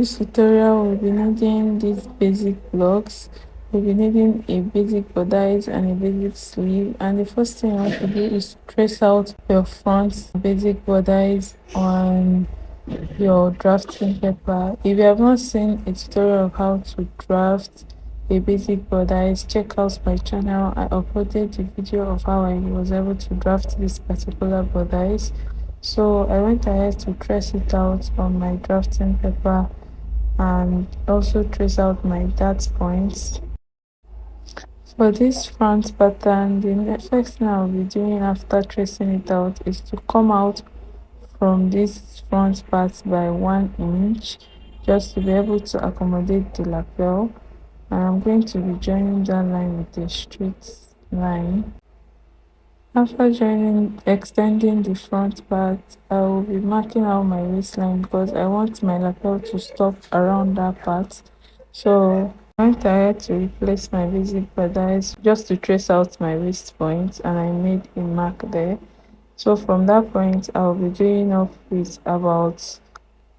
this tutorial we'll be needing these basic blocks. We'll be needing a basic bodice and a basic sleeve, and the first thing you want to do is trace out your front basic bodice on your drafting paper. If you have not seen a tutorial of how to draft a basic bodice, check out my channel. I uploaded the video of how I was able to draft this particular bodice. So I went ahead to trace it out on my drafting paper and also trace out my dart points. For this front pattern, the first thing I'll be doing after tracing it out is to come out from this front part by 1 inch, just to be able to accommodate the lapel, and I'm going to be joining that line with a straight line. After extending the front part, I will be marking out my waistline because I want my lapel to stop around that part. So I went ahead to replace my basic bodice just to trace out my waist point, and I made a mark there. So from that point, I'll be doing up with about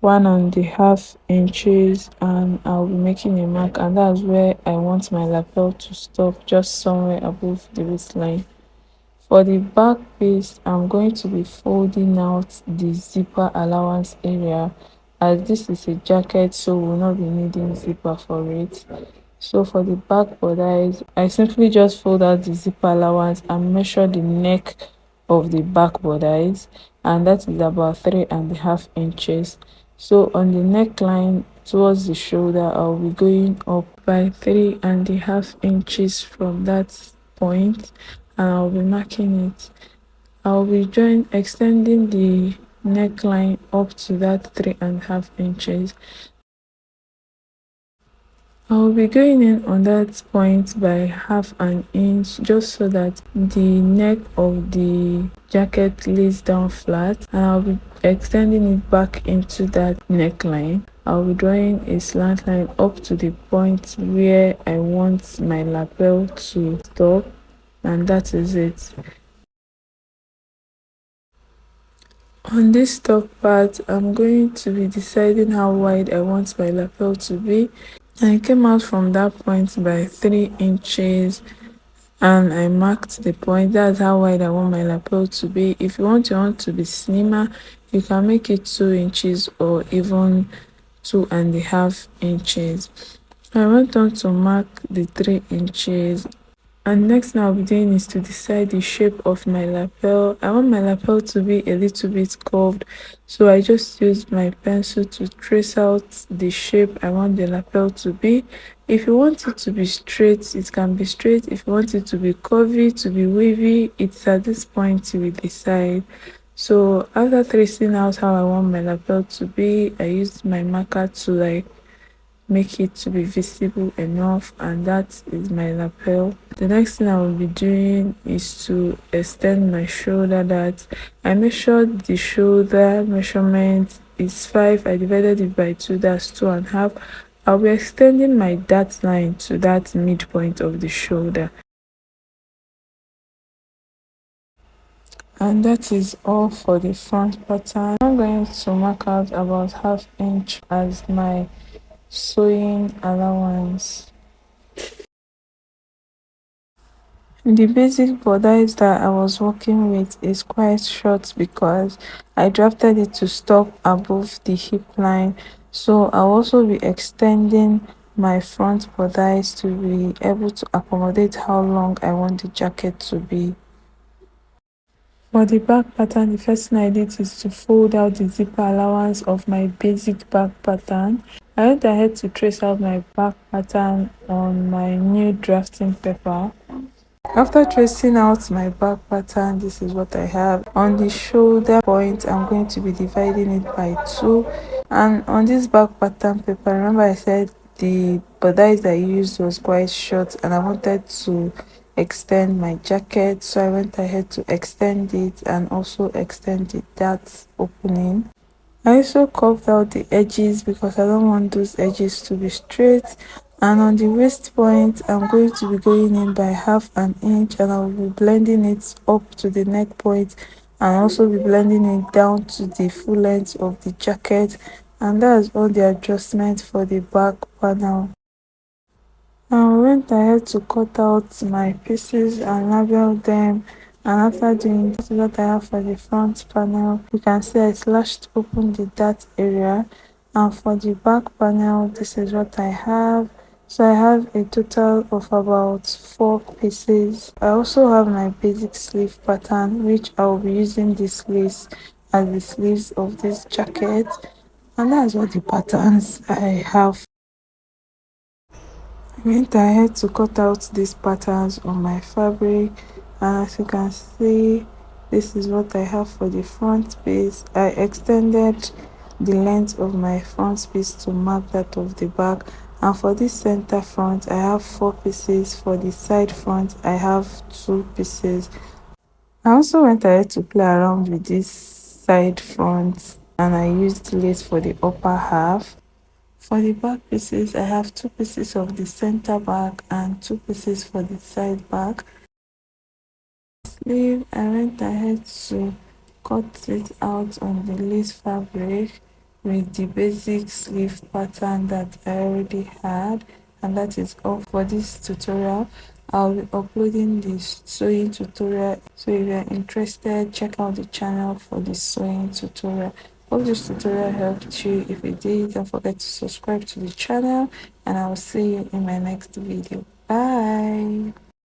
1.5 inches, and I'll be making a mark, and that's where I want my lapel to stop, just somewhere above the waistline. For the back piece, I'm going to be folding out the zipper allowance area, as this is a jacket, so we'll not be needing zipper for it. So for the back bodice, I simply just fold out the zipper allowance and measure the neck of the back bodice, and that is about 3.5 inches. So on the neckline towards the shoulder, I'll be going up by 3.5 inches from that point, and I'll be marking it. I'll be extending the neckline up to that 3.5 inches. I'll be going in on that point by 1/2 inch, just so that the neck of the jacket lays down flat, and I'll be extending it back into that neckline. I'll be drawing a slant line up to the point where I want my lapel to stop, and that is it. On this top part, I'm going to be deciding how wide I want my lapel to be. I came out from that point by 3 inches, and I marked the point. That's how wide I want my lapel to be. If you want your own to be slimmer, you can make it 2 inches or even 2.5 inches. I went on to mark the 3 inches, and next thing I'll be doing is to decide the shape of my lapel. I want my lapel to be a little bit curved, so I just used my pencil to trace out the shape I want the lapel to be. If you want it to be straight, it can be straight. If you want it to be curvy, to be wavy, it's at this point you will decide. So after tracing out how I want my lapel to be, I used my marker to make it to be visible enough, and that is my lapel. The next thing I will be doing is to extend my shoulder dart. I measured the shoulder measurement is 5. I divided it by 2, that's 2.5. I'll be extending my dart line to that midpoint of the shoulder. And that is all for the front pattern. I'm going to mark out about 1/2 inch as my sewing allowance. The basic bodice that I was working with is quite short because I drafted it to stop above the hip line, so I'll also be extending my front bodice to be able to accommodate how long I want the jacket to be. For the back pattern, the first thing I did is to fold out the zipper allowance of my basic back pattern. I went ahead to trace out my back pattern on my new drafting paper. After tracing out my back pattern, this is what I have. On the shoulder point, I'm going to be dividing it by 2. And on this back pattern paper, remember I said the bodice I used was quite short and I wanted to extend my jacket, so I went ahead to extend it and also extend the dart opening. I also curved out the edges because I don't want those edges to be straight. And on the waist point, I'm going to be going in by 1/2 inch, and I'll be blending it up to the neck point and also be blending it down to the full length of the jacket And that's all the adjustment for the back panel. I went ahead to cut out my pieces and label them, and after doing this is what I have for the front panel. You can see I slashed open the dart area, and for the back panel this is what I have. So I have a total of about 4 pieces. I also have my basic sleeve pattern, which I will be using this lace as the sleeves of this jacket, and that's what the patterns I have. I went ahead to cut out these patterns on my fabric, and as you can see, this is what I have for the front piece. I extended the length of my front piece to mark that of the back, and for this center front I have 4 pieces. For the side front I have 2 pieces. I also went ahead to play around with this side front, and I used lace for the upper half. For the back pieces, I have 2 pieces of the center back and 2 pieces for the side back. Sleeve, I went ahead to cut it out on the lace fabric with the basic sleeve pattern that I already had, and that is all for this tutorial. I'll be uploading the sewing tutorial, so if you're interested, check out the channel for the sewing tutorial. Hope this tutorial helped you. If it did, don't forget to subscribe to the channel, and I will see you in my next video. Bye.